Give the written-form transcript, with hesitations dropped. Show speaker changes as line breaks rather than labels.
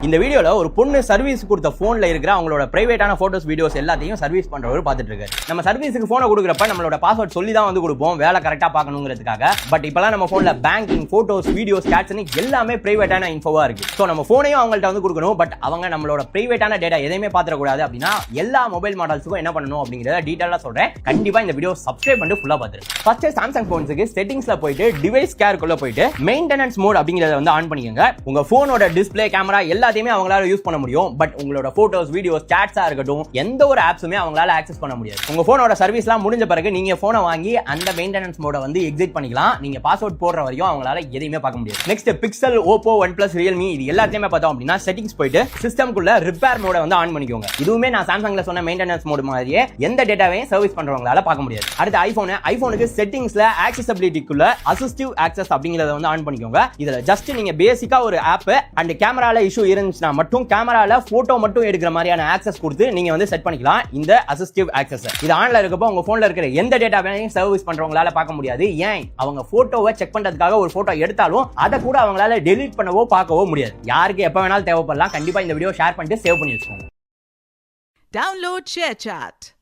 இந்த வீடியோல ஒரு பொண்ணு சர்வீஸ் கொடுத்த போன்ல இருக்கிற அவங்களோட பிரைவேட்டான போட்டோஸ் வீடியோஸ் எல்லாத்தையும் சர்வீஸ் பண்றவர் பார்த்துட்டு இருக்காரு. நம்ம சர்வீஸுக்கு போனை கொடுக்குறப்ப நம்மளோட பாஸ்வேர்ட் சொல்லி தான் வந்து கொடுப்போம், வேலை கரெக்டா பார்க்கணுங்கிறதுக்காக. பட் இப்பெல்லாம் நம்ம போன்ல பேங்கிங், போட்டோஸ், வீடியோஸ், சாட்ஸ்னு எல்லாமே பிரைவேட்டான இன்ஃபோவா இருக்கு. ஸோ நம்ம போனையும் அவங்கள்ட்ட வந்து கொடுக்கணும். பட் அவங்க நம்மளோட பிரைவேட்டான டேட்டா எதையுமே பாத்திரக்கூடாது. அப்படின்னா எல்லா மொபைல் மாடல்ஸுக்கும் என்ன பண்ணணும் அப்படிங்கிறத டீட்டெயிலா சொல்றேன். கண்டிப்பா இந்த வீடியோ சப்ஸ்கிரைப் பண்ணிட்டு ஃபுல்லா பாத்துருங்க. ஃபர்ஸ்ட் சாம்சங் போன்ஸுக்கு செட்டிங்ஸ்ல போயிட்டு டிவைஸ் கேர்க்குள்ள போயிட்டு மெயின்டெனன்ஸ் மோட் அப்படிங்கறத வந்து ஆன் பண்ணிக்கோங்க. உங்க போனோட டிஸ்பிளே, கேமரா எல்லாத்தையுமே அவங்களால யூஸ் பண்ண முடியும். பட் உங்களோட போட்டோஸ், வீடியோஸ், சாட்ஸா இருக்கட்டும், எந்த ஒரு ஆப்ஸுமே அவங்களால ஆக்சஸ் பண்ண முடியாது. உங்க போனோட சர்வீஸ்லாம் முடிஞ்ச பிறகு நீங்க போனை வாங்கி அந்த மெயின்டெனன்ஸ் மோட வந்து எக்ஸிட் பண்ணிக்கலாம். நீங்க பாஸ்வேர்ட் போடுற வரையும் அவங்களால எதையுமே பார்க்க முடியாது. Next pixel, Oppo, OnePlus, Realme இது எல்லாத்தையுமே பார்த்தோம் அப்படின்னா செட்டிங்ஸ் போயிட்டு சிஸ்டம்குள்ள ரிப்பேர் மோட வந்து ஆன் பண்ணிக்கோங்க. இதுவுமே நான் சாம்சங்ல சொன்ன மெயின்டெனன்ஸ் மோட் மாதிரியே எந்த டேட்டாவையும் சர்வீஸ் பண்றவங்களால பார்க்க முடியாது. அடுத்து ஐபோனுக்கு செட்டிங்ஸ்ல ஆக்சஸபிலிட்டிக்குள்ள அசிஸ்டிவ் ஆக்சஸ் அப்படிங்கறத வந்து ஆன் பண்ணிக்கோங்க. இதுல ஜஸ்ட் நீங்க பேசிக்கா ஒரு ஆப் அண்ட் கேமரால இஷ்யூ இருந்துச்சுன்னா மட்டும் கேமரால போட்டோ மட்டும் எடுக்கிற மாதிரியான ஆக்சஸ் கொடுத்து நீங்க வந்து செட் பண்ணிக்கலாம் இந்த அசிஸ்டிவ் ஆக்சஸ். இது ஆன்ல இருக்கப்போ உங்க போன்ல இருக்கிற எந்த டேட்டாவையும் சர்வீஸ் பண்றவங்களால பார்க்க முடியாது. ஏன், அவங்க போட்டோவை செக் பண்றதுக்காக ஒரு போட்டோ எடுத்தாலும் அதை கூட அவங்களால டெலீட் பண்ணவோ பார்க்கவோ முடியாது. யாருக்கு எப்ப வேணாலும் தேவைப்படலாம். கண்டிப்பா இந்த வீடியோ ஷேர் பண்ணிட்டு சேவ் பண்ணி வச்சுக்கோங்க.
Download ShareChat.